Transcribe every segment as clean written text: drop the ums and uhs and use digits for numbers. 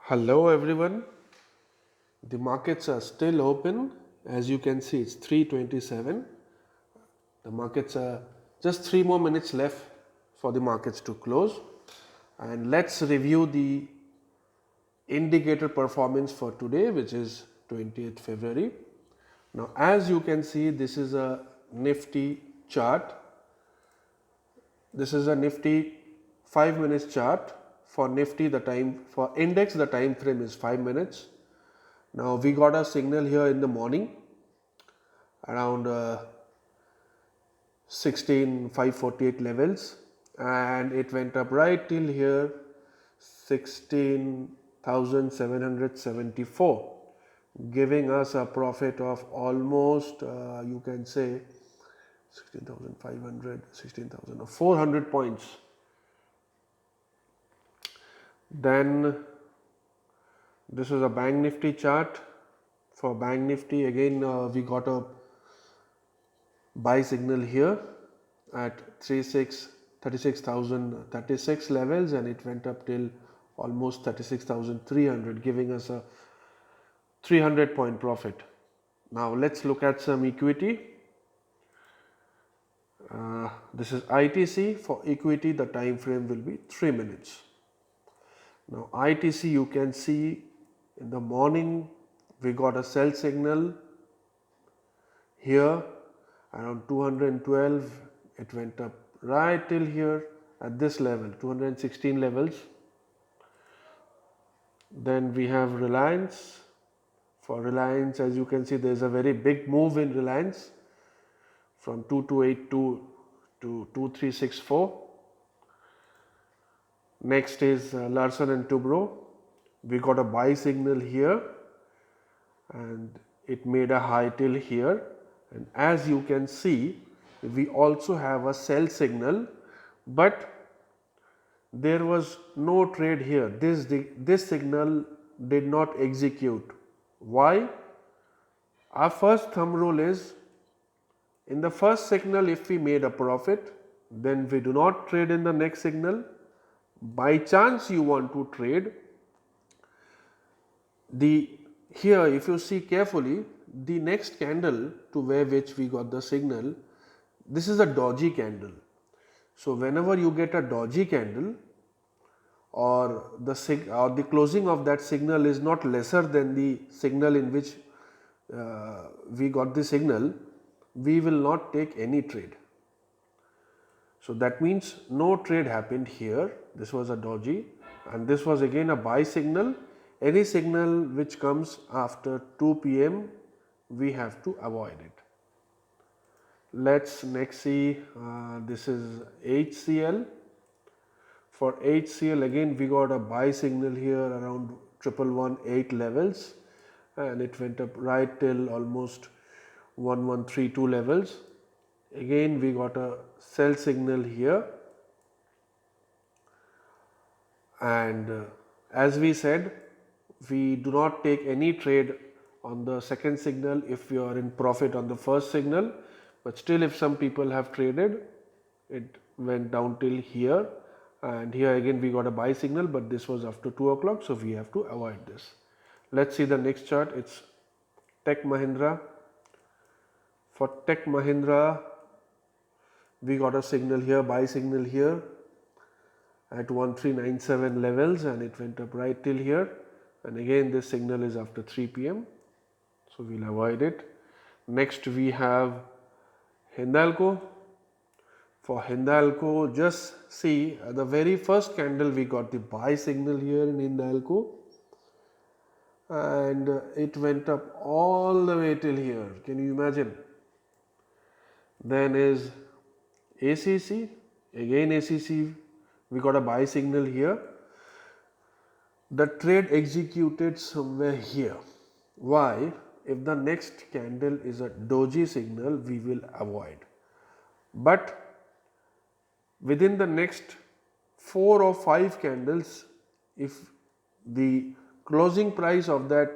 Hello everyone. The markets are still open. As you can see, it's 3:27. The markets are just 3 more minutes left for the markets to close. And let's review the indicator performance for today, which is 20th February. Now, as you can see, this is a Nifty chart. This is a Nifty 5 minutes chart. For Nifty, for index, the time frame is 5 minutes. Now we got a signal here in the morning around 16,548 levels, and it went up right till here 16,774, giving us a profit of almost you can say 16,500, 16,400 points. Then this is a BankNifty chart. For BankNifty, again we got a buy signal here at 36,036 levels, and it went up till almost 36,300, giving us a 300 point profit. Now let's look at some equity. This is ITC. For equity, the time frame will be 3 minutes. Now ITC, you can see in the morning we got a sell signal here around 212. It went up right till here at this level, 216 levels. Then we have Reliance. For Reliance, as you can see, there is a very big move in Reliance from 2282 to 2364. Next is Larsen and Toubro. We got a buy signal here and it made a high till here, and as you can see, we also have a sell signal, but there was no trade here. This signal did not execute. Why? Our first thumb rule is, in the first signal if we made a profit, then we do not trade in the next signal. By chance you want to trade, here if you see carefully, the next candle to which we got the signal, this is a doji candle. So whenever you get a doji candle, or the closing of that signal is not lesser than the signal in which we got the signal, we will not take any trade. So that means no trade happened here. This was a doji, and this was again a buy signal. Any signal which comes after 2 p.m. we have to avoid it. Let's next see, this is HCL. For HCL, again we got a buy signal here around 1118 levels, and it went up right till almost 1132 levels. Again we got a sell signal here, and as we said, we do not take any trade on the second signal if we are in profit on the first signal, but still if some people have traded, it went down till here, and here again we got a buy signal, but this was after 2 o'clock, so we have to avoid this. Let's see the next chart. It's Tech Mahindra. For Tech Mahindra, we got a signal here, buy signal here at 1397 levels, and it went up right till here, and again this signal is after 3 p.m. so we'll avoid it. Next we have Hindalco. For Hindalco, just see at the very first candle we got the buy signal here in Hindalco, and it went up all the way till here. Can you imagine? Then is ACC. Again ACC, we got a buy signal here. The trade executed somewhere here. Why? If the next candle is a doji signal, we will avoid. But within the next 4 or 5 candles, if the closing price of that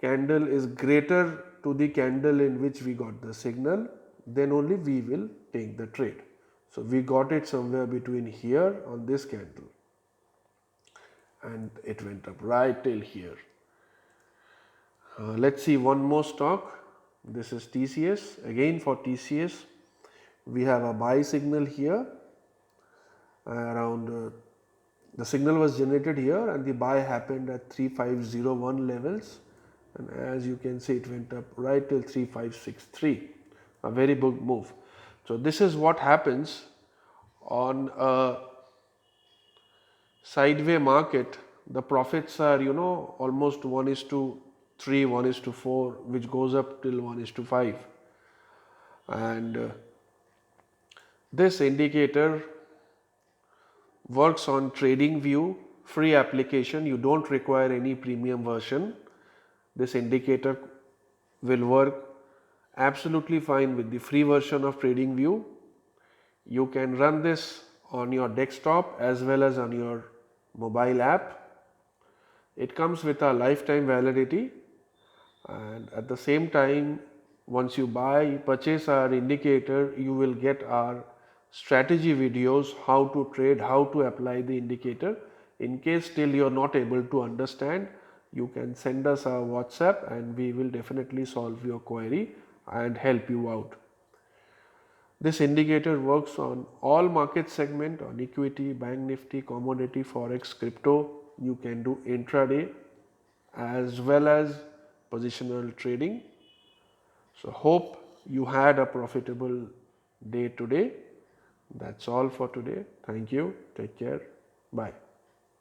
candle is greater to the candle in which we got the signal, then only we will take the trade. So we got it somewhere between here on this candle. and it went up right till here. Let's see one more stock. This is TCS. Again for TCS, we have a buy signal here around the signal was generated here and the buy happened at 3501 levels, and as you can see it went up right till 3563, a very big move. So this is what happens on a sideway market. The profits are almost 1:3, 1:4, which goes up till 1:5, and this indicator works on TradingView free application. You don't require any premium version. This indicator will work absolutely fine with the free version of TradingView. You can run this on your desktop as well as on your mobile app. It comes with a lifetime validity, and at the same time, once you purchase our indicator, you will get our strategy videos, how to trade, how to apply the indicator. In case still you are not able to understand, you can send us a WhatsApp and we will definitely solve your query and help you out. This indicator works on all market segment, on equity, bank nifty, commodity, forex, crypto. You can do intraday as well as positional trading. So hope you had a profitable day today. That's all for today. Thank you. Take care. Bye.